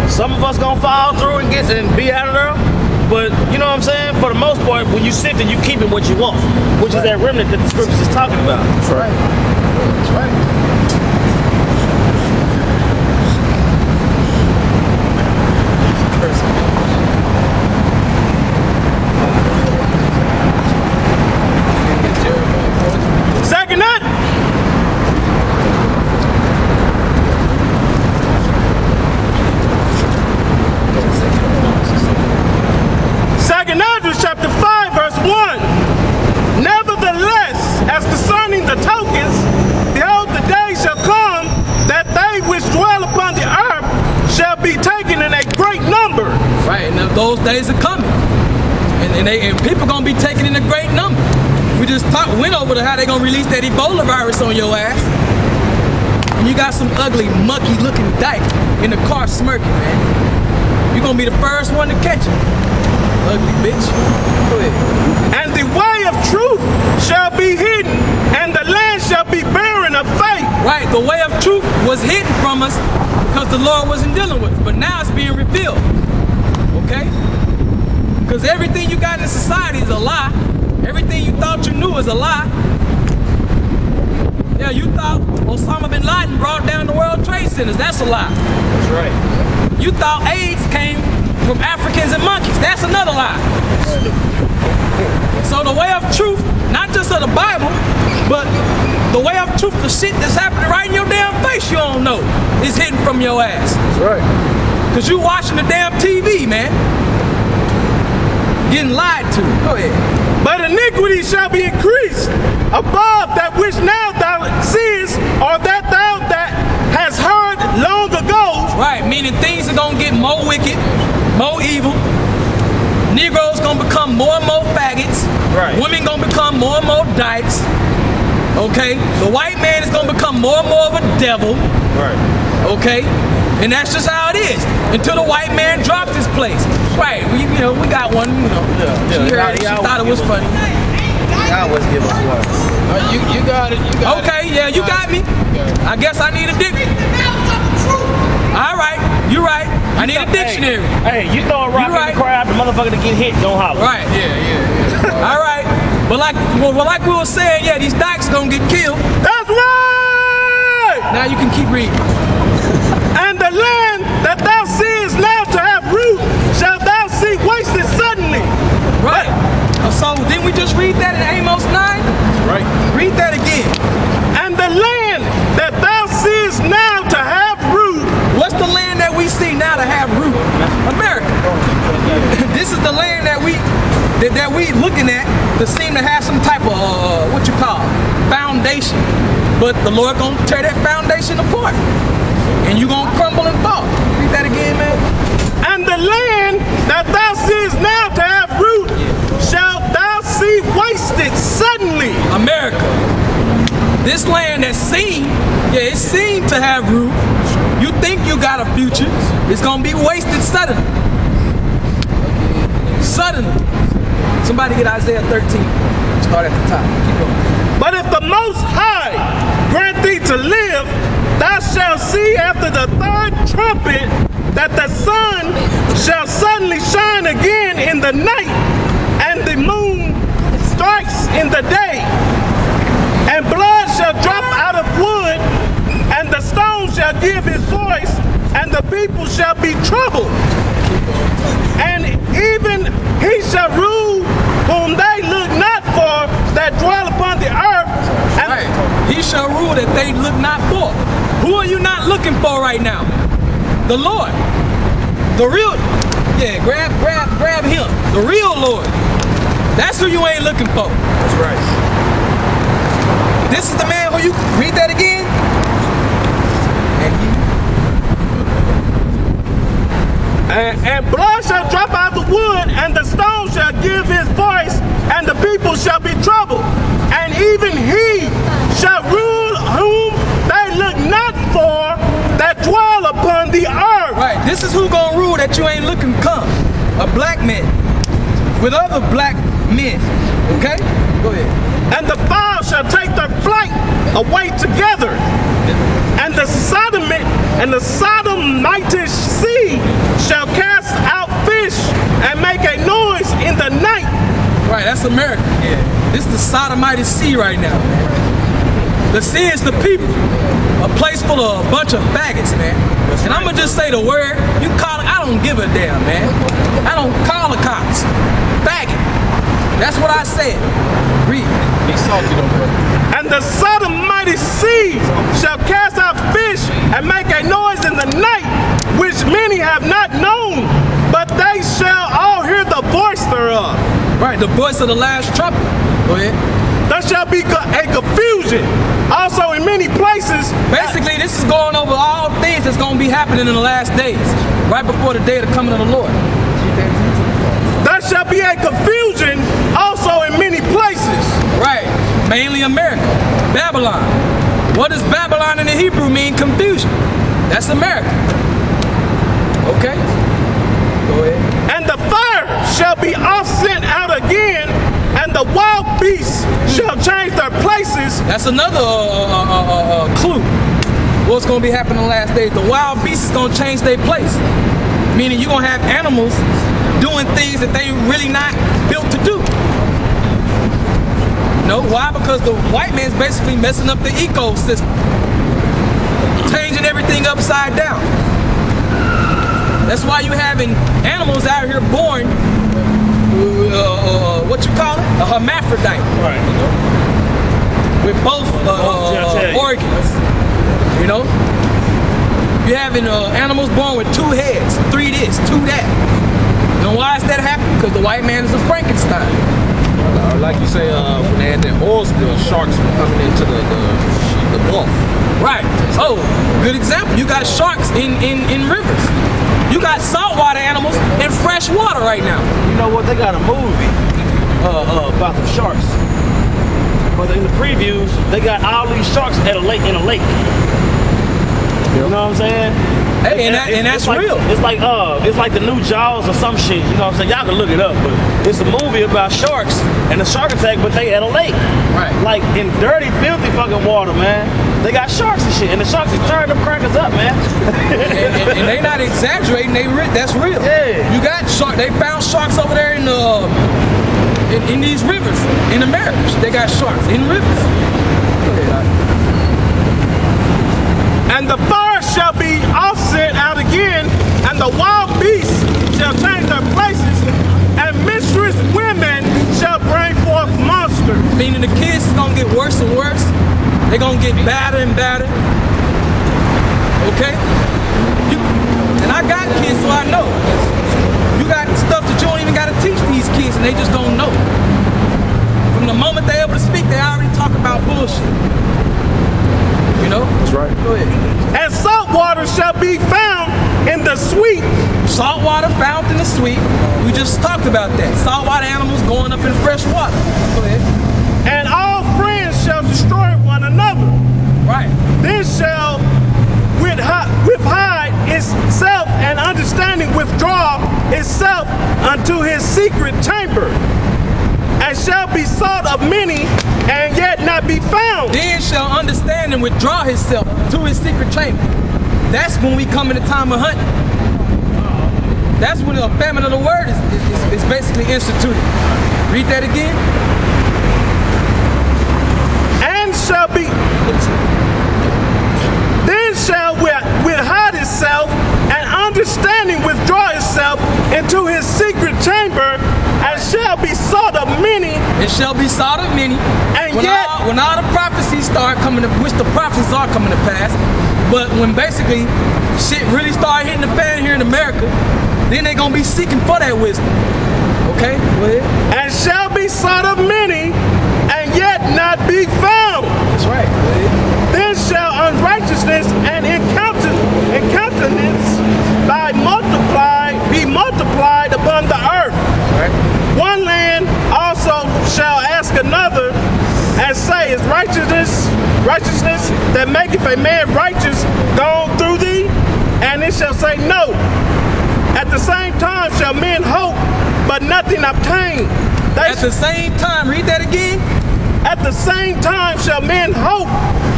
Some of us gonna fall through and be out of there. But you know what I'm saying? For the most part, when you sift and you keeping what you want, which is that remnant that the scriptures is talking about. That's right. That's right. Second nut. Second Ezra chapter 5 verse 1. Nevertheless, as concerning the tokens, behold, the day shall come that they which dwell upon the earth shall be taken in a great number. Right, and those days are coming. And people gonna be taken in a great number. We just went over to how they gonna release that Ebola virus on your ass. And you got some ugly, mucky looking dyke in the car smirking, man. You're gonna be the first one to catch it. Ugly bitch. Go ahead. And the way of truth shall be hidden, and the land shall be barren of faith. Right, the way of truth was hidden from us because the Lord wasn't dealing with it, but now it's being revealed. Okay? Because everything you got in society is a lie. Everything you thought you knew is a lie. Yeah, you thought Osama bin Laden brought down the World Trade Centers. That's a lie. That's right. You thought AIDS came from Africans and monkeys. That's another lie. So the way of truth, not just of the Bible, but the way of truth, the shit that's happening right in your damn face you don't know, is hidden from your ass. That's right. Because you watching the damn TV, man. Getting lied to. Go ahead. But iniquity shall be increased above that which now thou seest, or that thou that hast heard long ago. Right, meaning things are gonna get more wicked, more evil. Negroes gonna become more and more faggots. Right. Women gonna become more and more dykes. Okay? The white man is gonna become more and more of a devil. Right. Okay? And that's just how it is. Until the white man drops his place. Right, we got one, She heard it, she thought it was funny. I always give us one. You got it. You got okay, it. yeah, you got me. I guess I need a dictionary. All right, you're right. I need a dictionary. Hey, you throw a rock in the crowd, the motherfucker to get hit, don't holler. Right. Yeah. All right. But like we were saying, yeah, these dykes gonna get killed. That's right! Now you can keep reading. And the land that thou seest now to have root, shalt thou see wasted suddenly. Right. So didn't we just read that in Amos 9? Right. Read that again. And the land that thou seest now to have root. What's the land that we see now to have root? America. This is the land that we looking at to seem to have some type of foundation. But the Lord gonna tear that foundation apart. And you gonna crumble and fall. Read that again, man. And the land that thou seest now to have root, shalt thou see wasted suddenly. America. This land that's seen, it's seen to have root. You think you got a future, it's gonna be wasted suddenly. Suddenly. Somebody get Isaiah 13. Start at the top. Keep going. But if the Most High grant thee to live, thou shalt see after the third trumpet that the sun shall suddenly shine again in the night, and the moon strikes in the day, and blood shall drop out of wood, and the stone shall give his voice, and the people shall be troubled. And even he shall rule whom they look not for, that dwell upon the earth. And right. He shall rule that they look not for. Who are you not looking for right now? The Lord. The real, grab him. The real Lord. That's who you ain't looking for. that's right. This is the man who you, read that again. And blood shall drop out the wood, and the stone shall give his voice, and the people shall be troubled. And even he shall rule whom they look not for, that dwell upon the earth. Right, this is who gonna rule that you ain't looking to come. A black man with other black men. Okay? Go ahead. And the fowl shall take their flight away together, and the Sodomite and the Sodomitish seed that's America. Yeah. This is the sodomite sea right now, man. The sea is the people. A place full of a bunch of faggots, man. And I'm gonna just say the word. You call it, I don't give a damn, man. I don't call the cops. Faggot. That's what I said. Read. Be salty though, bro. And the sodomite sea shall cast out fish and make a noise in the night, which many have not known, but they shall all hear the voice thereof. Right, the voice of the last trumpet. Go ahead. There shall be a confusion also in many places. Basically, this is going over all things that's going to be happening in the last days, right before the day of the coming of the Lord. There shall be a confusion also in many places. Right, mainly America. Babylon. What does Babylon in the Hebrew mean? Confusion. That's America. Okay? Go ahead. And the fire shall be off sent out again, and the wild beasts shall change their places. That's another clue. What's going to be happening in the last days? The wild beasts is going to change their place. Meaning you're going to have animals doing things that they really not built to do. No, why? Because the white man's basically messing up the ecosystem. Changing everything upside down. That's why you having animals out here born, what you call it? A hermaphrodite. Right. With both organs. You know? You're having animals born with 2 heads, 3 this, 2 that. You know why is that happening? Because the white man is a Frankenstein. Like you say, when they had that oil spill, sharks were coming into the Gulf. Right. Oh, good example. You got sharks in rivers. You got saltwater animals in fresh water right now. You know what? They got a movie about the sharks. But in the previews, they got all these sharks at a lake. You know what I'm saying? Hey, and that's like, real. It's like the new Jaws or some shit. You know what I'm saying? Y'all can look it up, but it's a movie about sharks and a shark attack, but they at a lake. Right. Like in dirty, filthy fucking water, man. They got sharks and shit, and the sharks is turning them crackers up, man. and they not exaggerating. That's real. Yeah. You got shark. They found sharks over there in these rivers in America. They got sharks in rivers. Go ahead. And the fire shall be offset out again, and the wild beasts shall change their places, and mistress women shall bring forth monsters. Meaning the kids is gonna get worse and worse. They're gonna get badder and badder. Okay? And I got kids, so I know. You got stuff that you don't even gotta teach these kids, and they just don't know. From the moment they're able to speak, they already talk about bullshit. You know? That's right. Go ahead. And salt water shall be found in the sweet. Salt water found in the sweet. We just talked about that. Saltwater animals going up in fresh water. Go ahead. And all friends shall destroy one another. Right. Then shall withhide itself, and understanding withdraw itself unto his secret chamber, and shall be sought of many, and yet not be found. Then shall understand and withdraw himself to his secret chamber. That's when we come in the time of hunting. That's when the famine of the word is basically instituted. Read that again. And shall be, then shall withhide itself, and understanding withdraw itself into his secret chamber, and shall be sought of many. It shall be sought of many. And when yet, when all the prophecies start coming to, which the prophecies are coming to pass, but when basically shit really start hitting the fan here in America, then they're gonna be seeking for that wisdom. Okay, go ahead. And shall be sought of many, and yet not be found. That's right. Go ahead. Then shall unrighteousness and incontinence be multiplied upon the earth. Right. One land also shall ask another, and say, is righteousness that maketh a man righteous gone through thee? And it shall say, no. At the same time shall men hope, but nothing obtain. At the same time, read that again. At the same time shall men hope,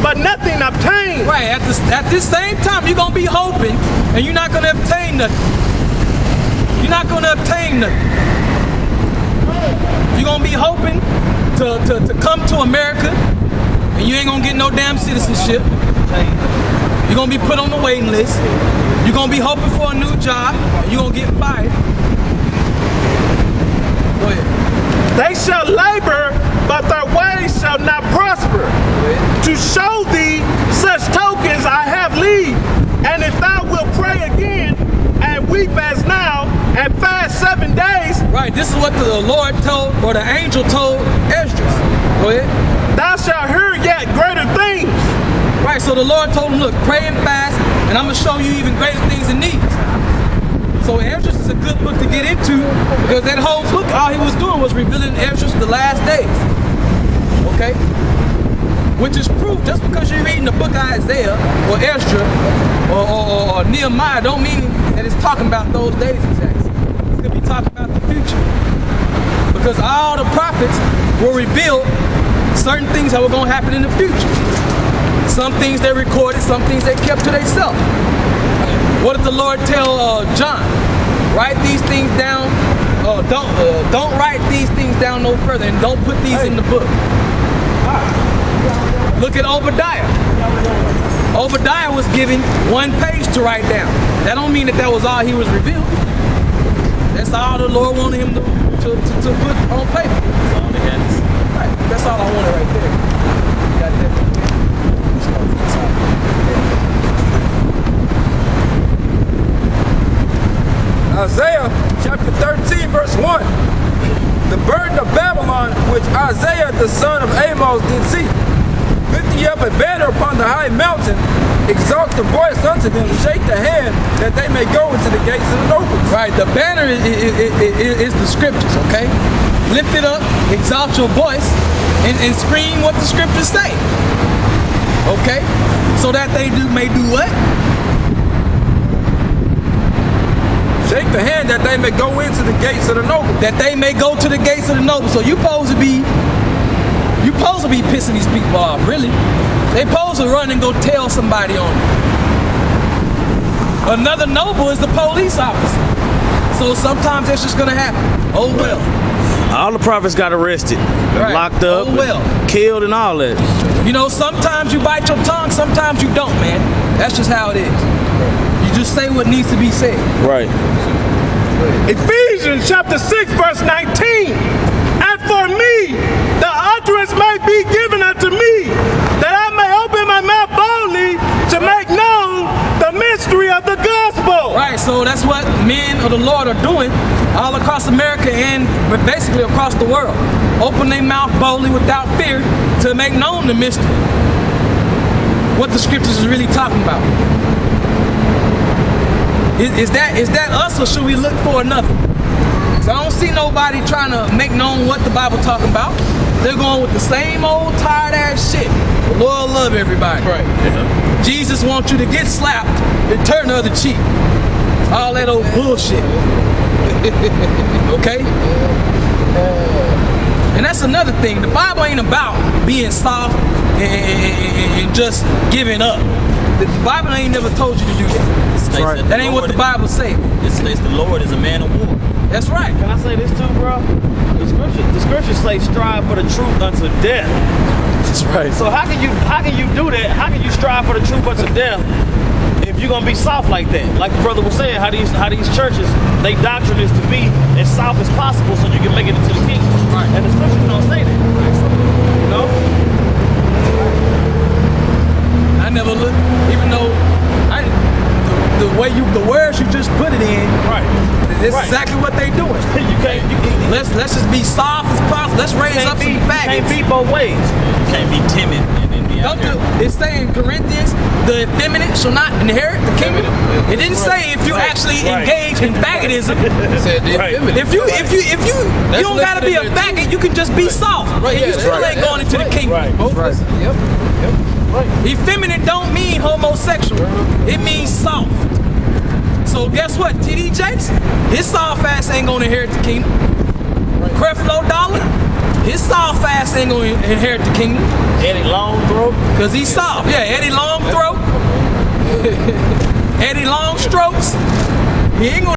but nothing obtain. Right, at this same time, you're gonna be hoping, and you're not gonna obtain nothing. You're not gonna obtain nothing. You're gonna be hoping to come to America, and you ain't gonna get no damn citizenship. You're gonna be put on the waiting list. You're gonna be hoping for a new job, and you're gonna get fired. Go ahead. They shall labor, but their ways shall not prosper. To show thee such tokens I have leave, and if thou wilt pray again, and weep as now, and fast 7 days. Right, this is what the Lord told, or the angel told Esdras. Go ahead. Thou shalt hear yet greater things. Right, so the Lord told him, look, pray and fast, and I'm going to show you even greater things than these. So Esdras is a good book to get into, because that whole book, all he was doing was revealing Esdras the last days. Okay? Which is proof, just because you're reading the book of Isaiah, or Esdras, or Nehemiah, don't mean that it's talking about those days exactly. It could be talking about the future. Because all the prophets will reveal certain things that were going to happen in the future. Some things they recorded, some things they kept to themselves. What did the Lord tell John? Write these things down. Don't write these things down no further, and don't put these in the book. Look at Obadiah. Obadiah was given 1 page to write down. That don't mean that was all he was revealed. That's all the Lord wanted him to put on paper. Right. That's all I wanted right there. You got that? Isaiah chapter 13, verse 1. The burden of Babylon, which Isaiah the son of Amos did see. Lift ye up a banner upon the high mountain, exalt the voice unto them, shake the hand, that they may go into the gates of the nobles. Right, the banner is the scriptures, okay? Lift it up, exalt your voice, and scream what the scriptures say. Okay? So that they may do what? Shake the hand that they may go into the gates of the nobles. That they may go to the gates of the nobles. So you supposed to be pissing these people off, really. They supposed to run and go tell somebody on them. Another noble is the police officer. So sometimes that's just gonna happen. Oh well. All the prophets got arrested, Right. locked up, Oh, well. killed and all that. You know, sometimes you bite your tongue, sometimes you don't, man. That's just how it is. You just say what needs to be said. Right. Ephesians chapter 6, verse 19. And for me, the utterance may be given unto me, that I may open my mouth boldly to make known the mystery of the gospel. Right, so that's what men of the Lord are doing all across America and basically across the world. Open their mouth boldly without fear to make known the mystery. What the scriptures is really talking about. Is that us, or should we look for another? So I don't see nobody trying to make known what the Bible talking about. They're going with the same old tired ass shit. The Lord love everybody. Right. Yeah. Jesus wants you to get slapped and turn the other cheek. All that old bullshit. Okay? And that's another thing. The Bible ain't about being soft and just giving up. The Bible ain't never told you to do that. Right. That ain't what the Bible say. It states the Lord is a man of war. That's right. Can I say this too, bro? The scriptures say strive for the truth unto death. That's right. So how can you do that? How can you strive for the truth unto death if you're gonna be soft like that? Like the brother was saying, how these churches, they doctrine is to be as soft as possible so you can make it into the kingdom. Right. And the scriptures don't say that. You know? I never looked, even though the words you just put it in, Right. This Right. is exactly what they doing. You can't. Let's just be soft as possible. Let's raise up some You can't faggots. be both ways. You can't be timid and be out Don't do. there. It's saying Corinthians, the effeminate shall not inherit the kingdom. It didn't say if you actually Right. engage in faggotism. Said the Right. effeminate. If you don't gotta be a listed in there, faggot, you can just be soft. Right, And yeah, you that's still right. ain't going into the kingdom. Right. Both listed. Yep. Effeminate don't mean homosexual. It means soft. So guess what? TD Jakes, his soft ass ain't gonna inherit the kingdom. Creflo Dollar, his soft ass ain't gonna inherit the kingdom. Eddie Long throat. Cause he's soft. Yeah, Eddie Long throat. Eddie Long strokes. He ain't gonna